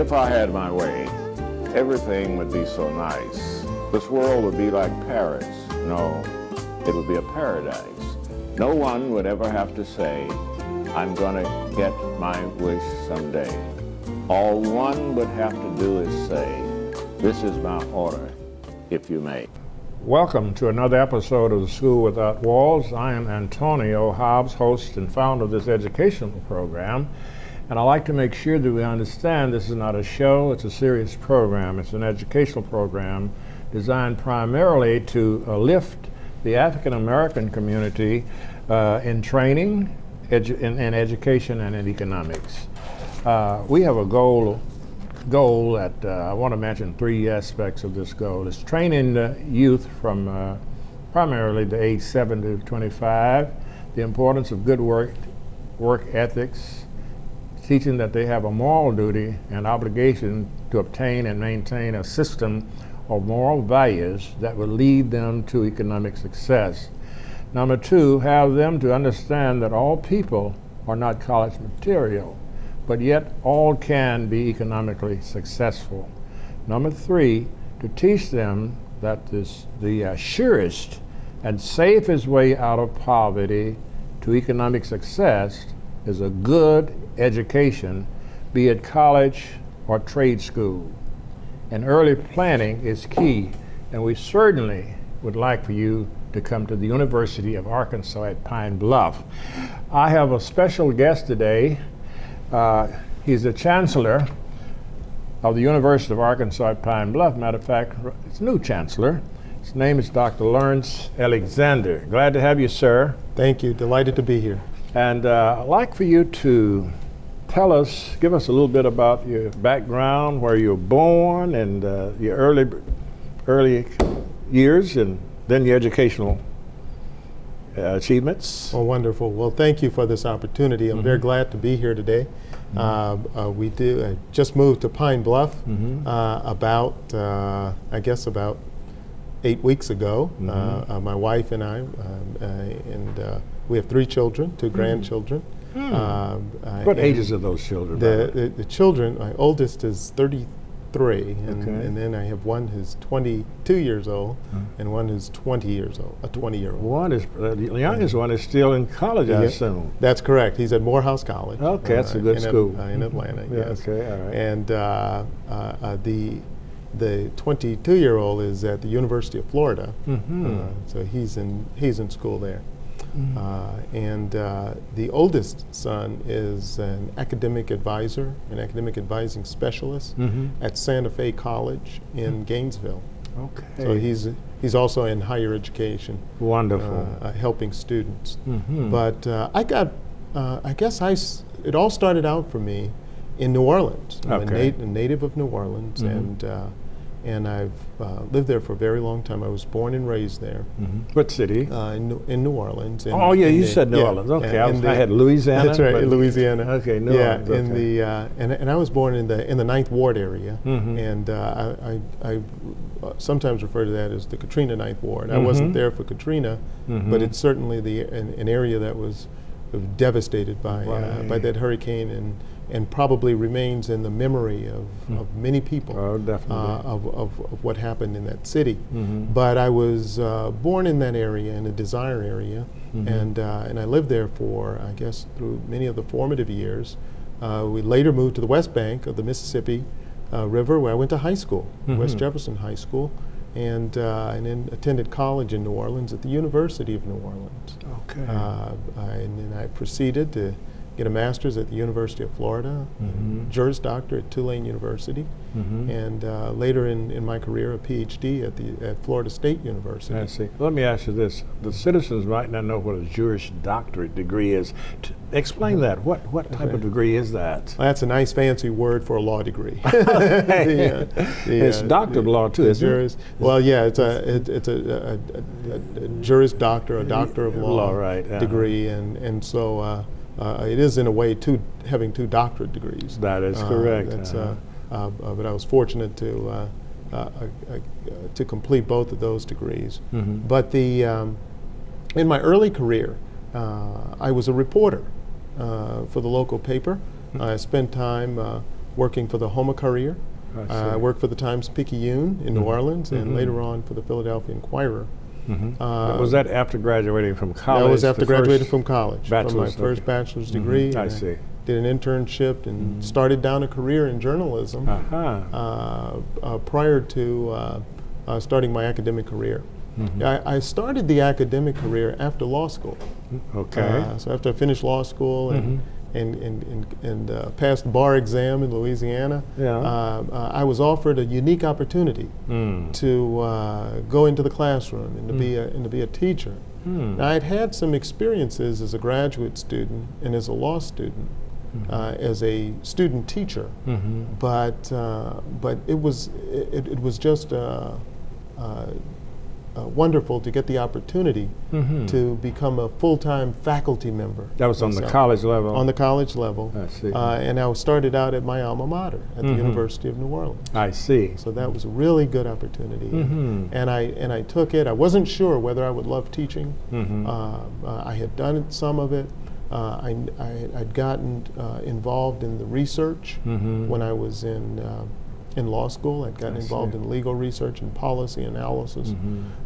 If I had my way, everything would be so nice. This world would be like Paris. No, it would be a paradise. No one would ever have to say, I'm gonna get my wish someday. All one would have to do is say, this is my order, if you may. Welcome to another episode of The School Without Walls. I am Antonio Hobbs, host and founder of this educational program. And I'd like to make sure that we understand this is not a show, it's a serious program. It's an educational program designed primarily to lift the African American community in training, in education, and in economics. We have a goal that I want to mention three aspects of this goal. It's training the youth from primarily the age 7 to 25, the importance of good work ethics, teaching that they have a moral duty and obligation to obtain and maintain a system of moral values that will lead them to economic success. Number two, have them to understand that all people are not college material, but yet all can be economically successful. Number three, to teach them that the surest and safest way out of poverty to economic success is a good education, be it college or trade school. And early planning is key, and we certainly would like for you to come to the University of Arkansas at Pine Bluff. I have a special guest today. He's the Chancellor of the University of Arkansas at Pine Bluff. Matter of fact, it's a new Chancellor. His name is Dr. Laurence Alexander. Glad to have you, sir. Thank you. Delighted to be here. And I'd like for you to give us a little bit about your background, where you were born, and your early years, and then your educational achievements. Oh, wonderful. Well, thank you for this opportunity. I'm very glad to be here today. I just moved to Pine Bluff about 8 weeks ago. My wife and I, we have 3 children, 2 grandchildren. What ages are those children? The children, my oldest is 33, and then I have one who's 22 years old and one who's 20 years old, a 20-year-old. One is, the youngest one is still in college, I assume. That's correct. He's at Morehouse College. Okay, that's a good school. In Atlanta, yes. Okay, all right. And the 22-year-old is at the University of Florida, so he's in school there. And the oldest son is an academic advisor, an academic advising specialist at Santa Fe College in Gainesville. Okay. So he's also in higher education. Wonderful. Helping students. But it all started out for me in New Orleans. I'm a native of New Orleans, and I've lived there for a very long time. I was born and raised there. What city? In New Orleans. You said New Orleans. Okay, I had Louisiana. That's right, Louisiana. Okay, New Orleans. And I was born in the Ninth Ward area, and I sometimes refer to that as the Katrina Ninth Ward. I wasn't there for Katrina, but it's certainly an area that was devastated by that hurricane, and probably remains in the memory of many people of what happened in that city. But I was born in that area, in the Desire area, and I lived there for, I guess, through many of the formative years. We later moved to the West Bank of the Mississippi River, where I went to high school, West Jefferson High School, and then attended college in New Orleans at the University of New Orleans. Okay. And then I proceeded to get a master's at the University of Florida, Juris Doctor at Tulane University, and later in my career, a PhD at Florida State University. I see. Let me ask you this. The citizens might not know what a Juris Doctorate degree is. Explain that. What type of degree is that? Well, that's a nice fancy word for a law degree. It's doctor of law too, isn't it? Well, yeah, it's a Juris Doctor, a doctor of law degree, and so it is in a way having 2 doctorate degrees. That is correct. But I was fortunate to complete both of those degrees. But in my early career, I was a reporter for the local paper. I spent time working for the Homa Courier. I worked for the Times-Picayune in New Orleans, and later on for the Philadelphia Inquirer. Was that after graduating from college? That was after graduating from college, from my bachelor's, first bachelor's degree. I see. Did an internship and started down a career in journalism prior to starting my academic career. I started the academic career after law school. Okay. So after I finished law school and passed the bar exam in Louisiana, I was offered a unique opportunity to go into the classroom and to be a teacher. Now, I'd had some experiences as a graduate student and as a law student, as a student teacher, but it was just wonderful to get the opportunity to become a full-time faculty member. That was on the college level? On the college level. I see. And I started out at my alma mater at the University of New Orleans. I see. So that was a really good opportunity. And I took it. I wasn't sure whether I would love teaching. I had done some of it. I'd gotten involved in the research when I was in law school. I'd gotten involved in legal research and policy analysis,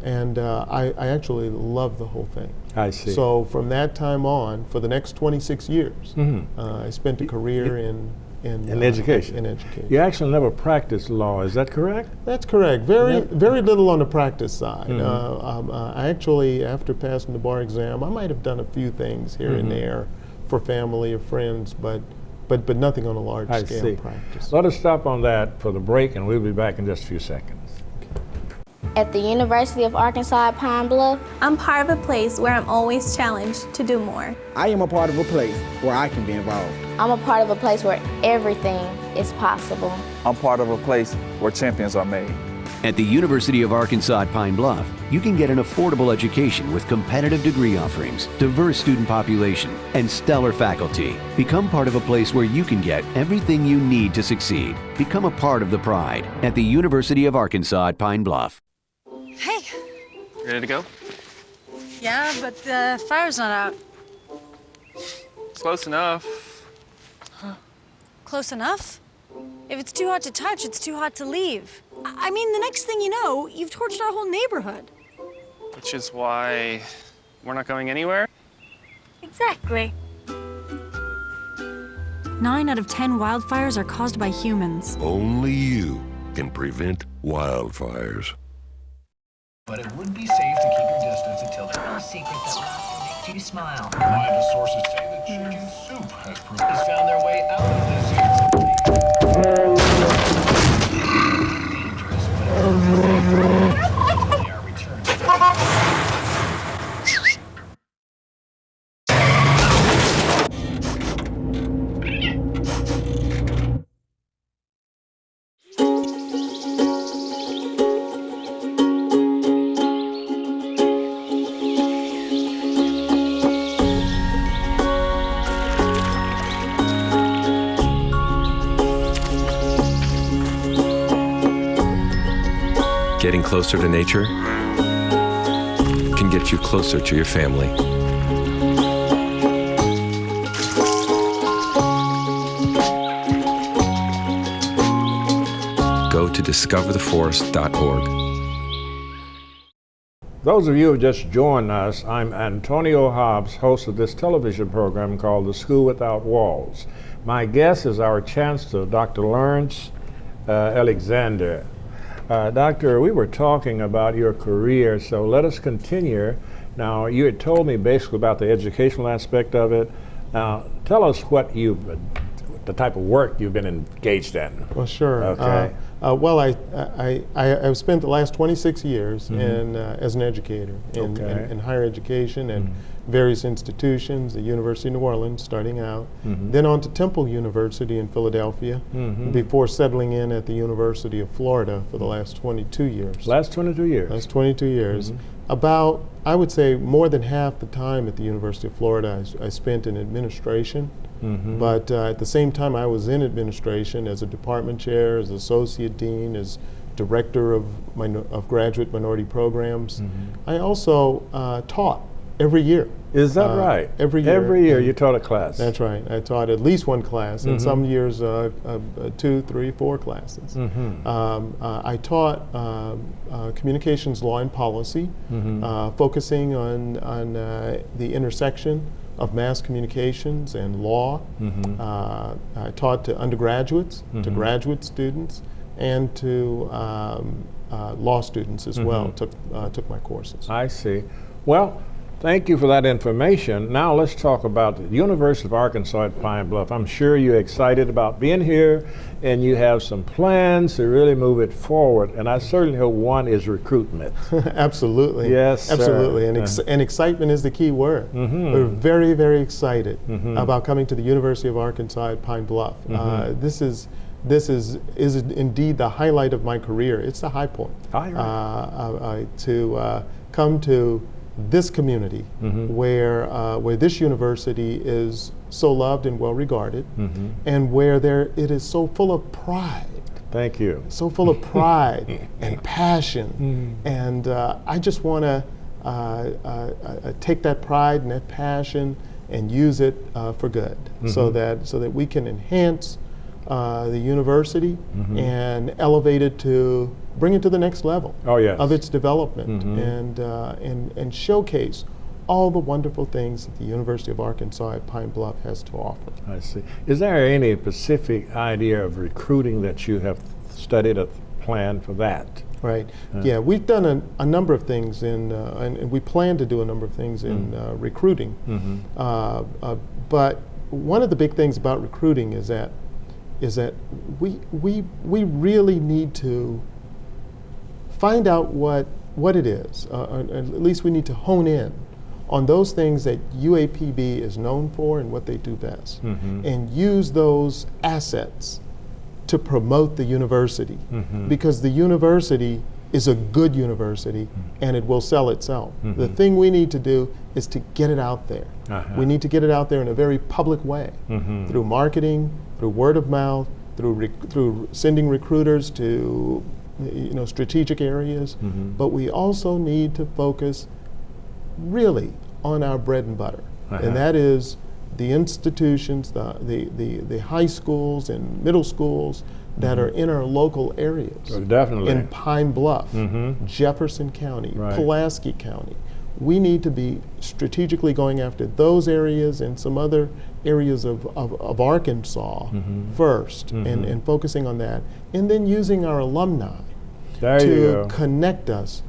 and I actually loved the whole thing. I see. So from that time on, for the next 26 years, I spent a career in education. In education. You actually never practiced law, is that correct? That's correct. Very little on the practice side. I actually, after passing the bar exam, I might have done a few things here and there for family or friends, but nothing on a large scale practice. Let us stop on that for the break, and we'll be back in just a few seconds. At the University of Arkansas at Pine Bluff, I'm part of a place where I'm always challenged to do more. I am a part of a place where I can be involved. I'm a part of a place where everything is possible. I'm part of a place where champions are made. At the University of Arkansas at Pine Bluff, you can get an affordable education with competitive degree offerings, diverse student population, and stellar faculty. Become part of a place where you can get everything you need to succeed. Become a part of the pride at the University of Arkansas at Pine Bluff. Hey. Ready to go? Yeah, but the fire's not out. Close enough. Close enough? If it's too hot to touch, it's too hot to leave. I mean, the next thing you know, you've torched our whole neighborhood. Which is why we're not going anywhere? Exactly. 9 out of 10 wildfires are caused by humans. Only you can prevent wildfires. But it would be safe to keep your distance until there's no secret that makes you smile. Reliable sources say that chicken soup has found their way out of this here. Dangerous, but they are returned. Getting closer to nature can get you closer to your family. Go to discovertheforest.org. Those of you who have just joined us, I'm Antonio Hobbs, host of this television program called The School Without Walls. My guest is our Chancellor, Dr. Laurence Alexander. Doctor, we were talking about your career, so let us continue. Now, you had told me basically about the educational aspect of it. Now, tell us what the type of work you've been engaged in. Well, sure. Okay. Well, I've spent the last 26 years as an educator in higher education and various institutions, the University of New Orleans, starting out, then on to Temple University in Philadelphia, before settling in at the University of Florida for the last 22 years. Last 22 years? Last 22 years. About, I would say, more than half the time at the University of Florida I spent in administration. But at the same time I was in administration as a department chair, as associate dean, as director of graduate minority programs. I also taught every year Is that right? Every year. Every year you taught a class. That's right. I taught at least one class, and some years 2, 3, 4 classes. I taught communications law and policy, focusing on the intersection of mass communications and law. I taught to undergraduates, to graduate students, and to law students as well. Took my courses. I see. Well, thank you for that information. Now let's talk about the University of Arkansas at Pine Bluff. I'm sure you're excited about being here, and you have some plans to really move it forward. And I certainly hope one is recruitment. Absolutely. Yes, absolutely. sir. And excitement is the key word. We're very, very excited about coming to the University of Arkansas at Pine Bluff. This is indeed the highlight of my career. It's the high point. To come to this community where this university is so loved and well regarded, and where it is so full of pride. Thank you. So full of pride and passion, and I just want to take that pride and that passion and use it for good, so that we can enhance the university and elevate it to bring it to the next level of its development, and showcase all the wonderful things that the University of Arkansas at Pine Bluff has to offer. I see. Is there any specific idea of recruiting that you have studied or planned for that? Right. Yeah, we've done a number of things and we plan to do a number of things in recruiting. But one of the big things about recruiting is that we really need to find out what it is, or at least we need to hone in on those things that UAPB is known for and what they do best, and use those assets to promote the university, because the university is a good university and it will sell itself. The thing we need to do is to get it out there. We need to get it out there in a very public way, through marketing, through word of mouth, through sending recruiters to strategic areas, but we also need to focus really on our bread and butter, and that is the institutions, the high schools and middle schools that are in our local areas. Definitely. In Pine Bluff, Jefferson County, Pulaski County. We need to be strategically going after those areas and some other areas of Arkansas first, and focusing on that, and then using our alumni to connect us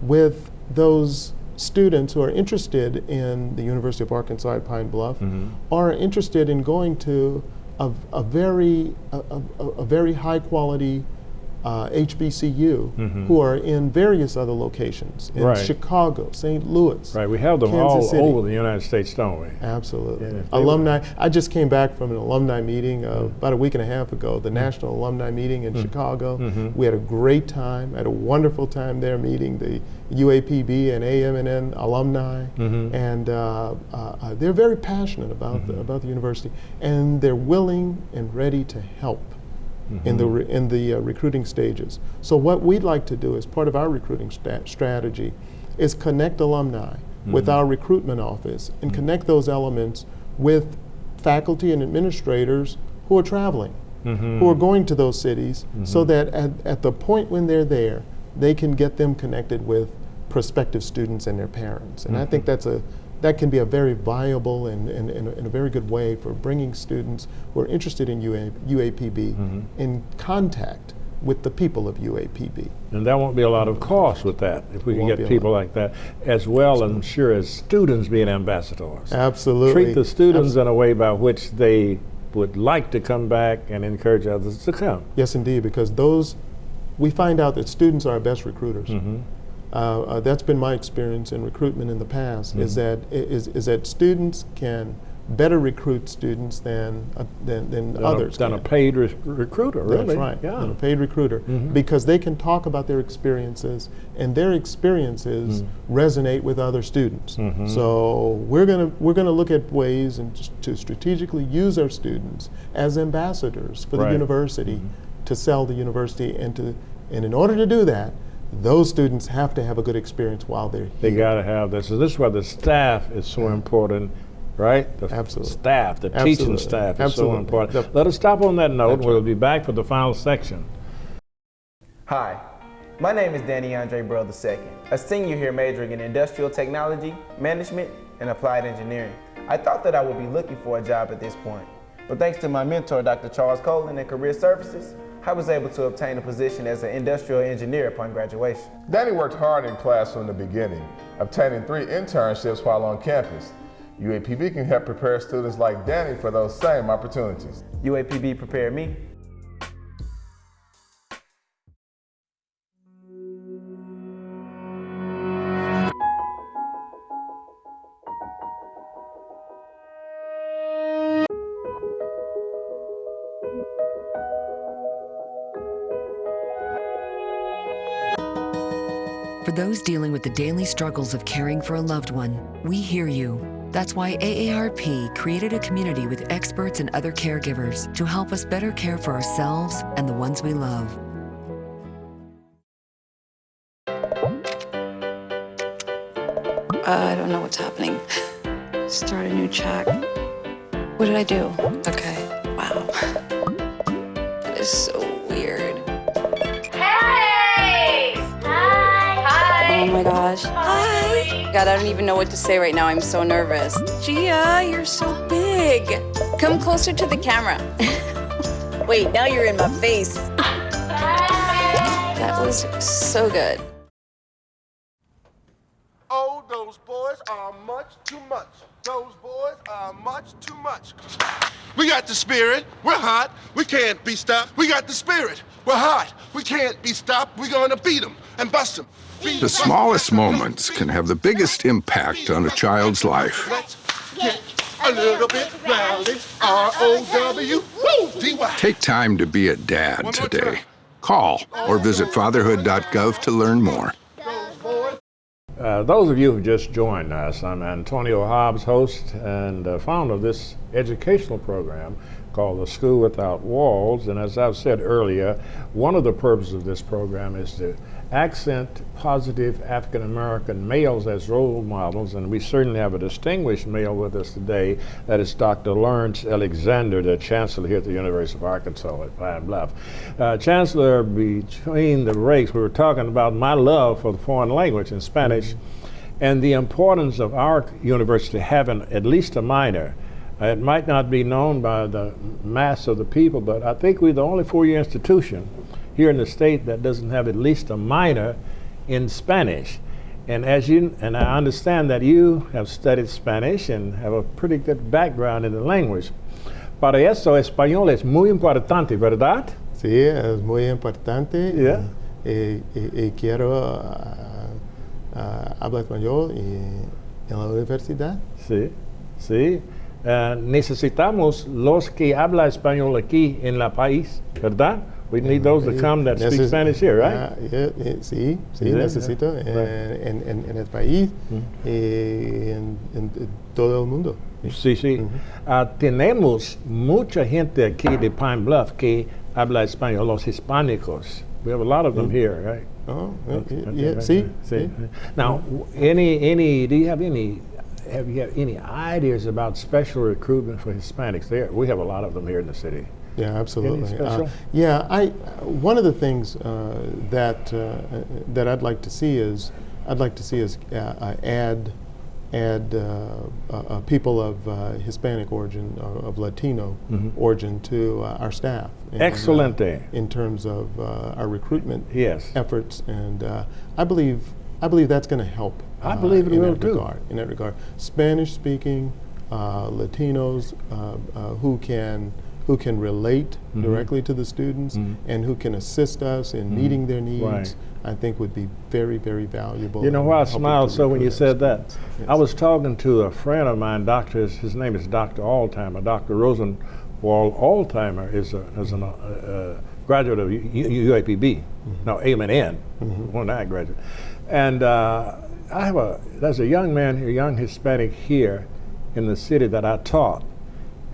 with those students who are interested in the University of Arkansas at Pine Bluff, are interested in going to a very high quality HBCU who are in various other locations in Chicago, St. Louis. Right, we have them Kansas all City. Over the United States, don't we? Absolutely. Yeah, alumni. I just came back from an alumni meeting about a week and a half ago, the National Alumni Meeting in Chicago. We had a great time, had a wonderful time there meeting the UAPB and AM&N alumni, and they're very passionate about the university, and they're willing and ready to help in the recruiting stages. So what we'd like to do as part of our recruiting strategy is connect alumni with our recruitment office, and connect those elements with faculty and administrators who are traveling, who are going to those cities, so that at the point when they're there, they can get them connected with prospective students and their parents. And I think that can be a very viable and a very good way for bringing students who are interested in UAPB in contact with the people of UAPB. And there won't be a lot of cost with that if we can get people like that, as well, I'm sure, as students being ambassadors. Absolutely. Treat the students in a way by which they would like to come back and encourage others to come. Yes, indeed, because we find out that students are our best recruiters. That's been my experience in recruitment in the past, is that students can better recruit students than others. Than a paid recruiter, really. That's right, yeah. than a paid recruiter, because they can talk about their experiences, and their experiences resonate with other students. So we're gonna look at ways to strategically use our students as ambassadors for the university, to sell the university, and in order to do that, those students have to have a good experience while they're here. They got to have this. So this is why the staff is so important, right? The Absolutely. staff, the teaching staff is so important. Let us stop on that note. We'll be back for the final section. Hi, my name is Danny Andre Burrell II, a senior here majoring in industrial technology, management, and applied engineering. I thought that I would be looking for a job at this point, but thanks to my mentor, Dr. Charles Colin in Career Services, I was able to obtain a position as an industrial engineer upon graduation. Danny worked hard in class from the beginning, obtaining 3 internships while on campus. UAPB can help prepare students like Danny for those same opportunities. UAPB prepared me. For those dealing with the daily struggles of caring for a loved one, we hear you. That's why AARP created a community with experts and other caregivers to help us better care for ourselves and the ones we love. I don't know what's happening. Start a new chat. What did I do? Okay. Wow. That is so weird. Hey! Hi! Oh my gosh. Hi! God, I don't even know what to say right now. I'm so nervous. Gia, you're so big. Come closer to the camera. Wait, now you're in my face. That was so good. Oh, those boys are much too much. Those boys are much too much. We got the spirit. We're hot. We can't be stopped. We got the spirit. We're hot. We can't be stopped. We're gonna beat them and bust them. The smallest moments can have the biggest impact on a child's life. Let's get a little bit rowdy. R-O-W-D-Y. Take time to be a dad today. Call or visit fatherhood.gov to learn more. Those of you who just joined us, I'm Antonio Hobbs, host and founder of this educational program called the School Without Walls. And as I've said earlier, one of the purposes of this program is to accent positive African American males as role models, and we certainly have a distinguished male with us today. That is Dr. Laurence Alexander, the Chancellor here at the University of Arkansas at Pine Bluff. Chancellor, between the breaks, we were talking about my love for the foreign language in Spanish and the importance of our university having at least a minor. It might not be known by the mass of the people, but I think we're the only four-year institution here in the state that doesn't have at least a minor in Spanish. And as you, and I understand that you have studied Spanish and have a pretty good background in the language. Para eso, español es muy importante, ¿verdad? Sí, es muy importante. Yeah. Quiero hablar español en la universidad. Sí, sí. Necesitamos los que hablan español aquí en la país, ¿verdad? We need those to come that speak Spanish here, right? Sí, necesito en el país y en todo el mundo. Sí, sí. Tenemos mucha gente aquí de Pine Bluff que habla español, los hispánicos. We have a lot of them here, right? Oh, okay, yeah, right, sí. Sí. Now, do you have any ideas about special recruitment for Hispanics? We have a lot of them here in the city. Yeah, absolutely. Any special? One of the things that I'd like to see is add people of Hispanic origin, of Latino origin to our staff. Excelente. In terms of our recruitment efforts, and I believe that's going to help. I believe it will too. In that regard, Spanish-speaking Latinos who can relate directly to the students and who can assist us in meeting their needs, I think would be very, very valuable. You know why I smiled so when you said that? Yes. I was talking to a friend of mine, his name is Dr. Altimer. Dr. Rosenwald Altimer is a graduate of UAPB, no, A&M, when I graduated. And there's a young man, a young Hispanic here in the city that I taught.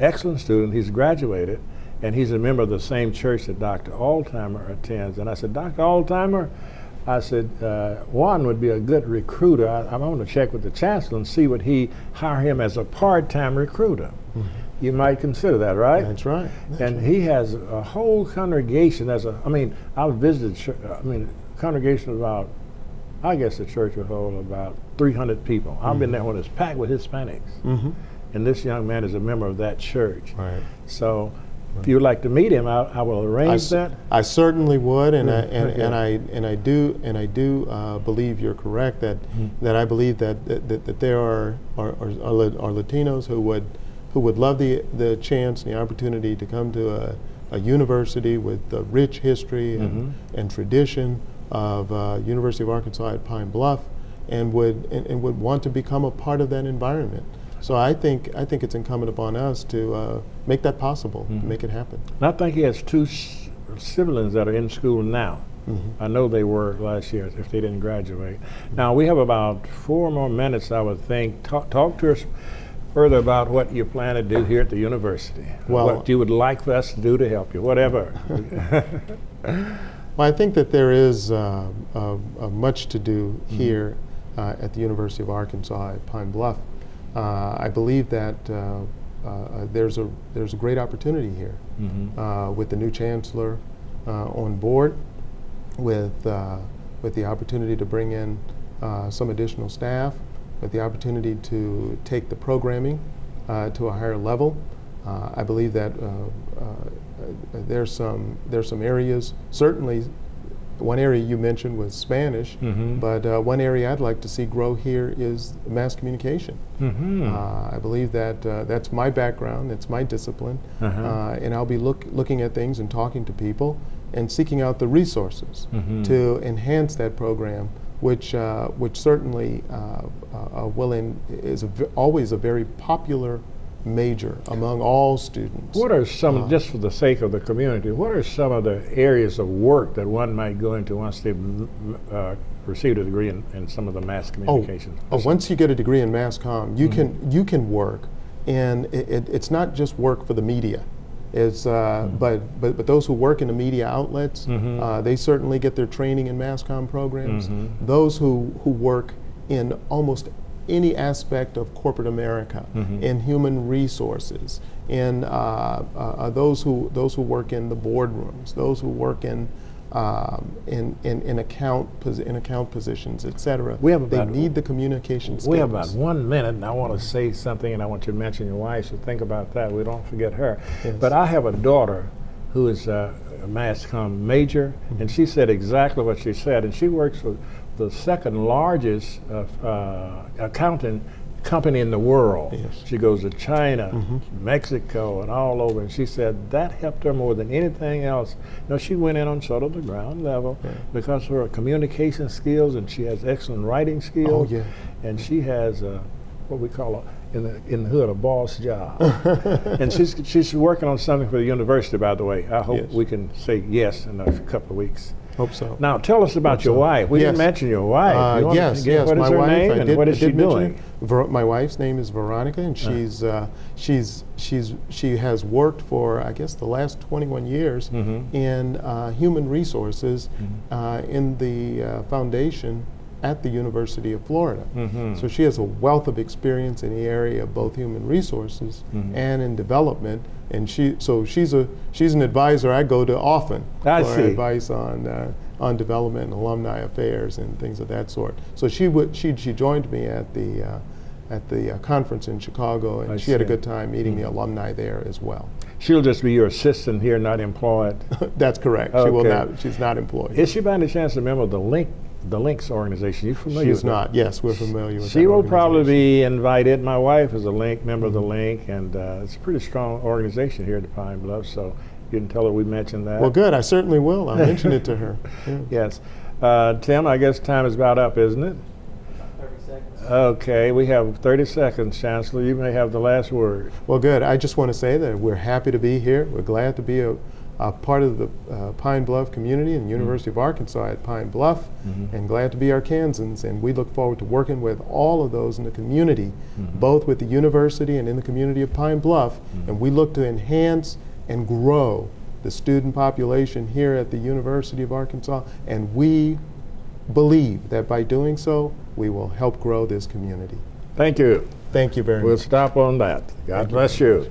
Excellent student, he's graduated, and he's a member of the same church that Dr. Altimer attends. And I said, Dr. Altimer, I said, one would be a good recruiter. I'm going to check with the chancellor and see would he hire him as a part-time recruiter. Mm-hmm. You might consider that, right? That's right. And he has a whole congregation. I've visited, congregation of about, I guess the church would hold about 300 people. I've been there when it's packed with Hispanics. Mm-hmm. And this young man is a member of that church. Right. So if you would like to meet him, I will arrange that. I certainly would, and I do believe you're correct that I believe that there are Latinos who would love the chance and the opportunity to come to a university with the rich history and tradition of University of Arkansas at Pine Bluff, and would want to become a part of that environment. So I think it's incumbent upon us to make that possible, to make it happen. And I think he has two siblings that are in school now. I know they were last year if they didn't graduate. Now we have about 4 more minutes, I would think. Talk to us further about what you plan to do here at the university. Well, what you would like for us to do to help you, whatever. Well, I think that there is much to do here at the University of Arkansas at Pine Bluff. I believe that there's a great opportunity here with the new chancellor on board, with the opportunity to bring in some additional staff, with the opportunity to take the programming to a higher level. I believe that there's some areas, certainly. One area you mentioned was Spanish, but one area I'd like to see grow here is mass communication. I believe that that's my background, that's my discipline, and I'll be looking at things and talking to people and seeking out the resources to enhance that program, which certainly is always a very popular major among all students. What are some, just for the sake of the community, what are some of the areas of work that one might go into once they've received a degree in some of the mass communications? Once you get a degree in mass comm, you can work, and it's not just work for the media. It's but those who work in the media outlets, they certainly get their training in mass comm programs. Those who work in almost any aspect of corporate America, in human resources, in those who work in the boardrooms, those who work in account positions, etc. They need the communication skills. We have about 1 minute, and I want to say something, and I want you to mention your wife, so think about that. We don't forget her. Yes. But I have a daughter who is a mass comm major, and she said exactly what she said, and she works for the second largest accounting company in the world. Yes. She goes to China, Mexico, and all over, and she said that helped her more than anything else. You know, she went in on sort of the ground level because of her communication skills, and she has excellent writing skills, and she has what we call in the hood a boss job. And she's working on something for the university, by the way. I hope we can say yes in a couple of weeks. Hope so. Now tell us about your wife. We didn't mention your wife. Yes. What is her name and what is she doing? My wife's name is Veronica, and she has worked for, I guess, the last 21 years in human resources in the foundation at the University of Florida. So she has a wealth of experience in the area of both human resources and in development. And she's an advisor I go to often for advice on development and alumni affairs and things of that sort. So she joined me at the conference in Chicago, and she had a good time meeting the alumni there as well. She'll just be your assistant here, not employed. That's correct. Okay. She will not. She's not employed. Is she by any chance a member of the Links organization? You familiar with that? She's not. Yes, we're familiar with She will probably be invited. My wife is a Link, member of the Link, and it's a pretty strong organization here at the Pine Bluff, so you can tell her we mentioned that. Well, good. I certainly will. I'll mention it to her. Yeah. Yes. Tim, I guess time is about up, isn't it? 30 seconds. Okay, we have 30 seconds, Chancellor. You may have the last word. Well, good. I just want to say that we're happy to be here. We're glad to be a part of the Pine Bluff community and University of Arkansas at Pine Bluff, and glad to be Arkansans, and we look forward to working with all of those in the community, both with the university and in the community of Pine Bluff, and we look to enhance and grow the student population here at the University of Arkansas, and we believe that by doing so, we will help grow this community. Thank you. Thank you very We'll much. stop on that. God bless you.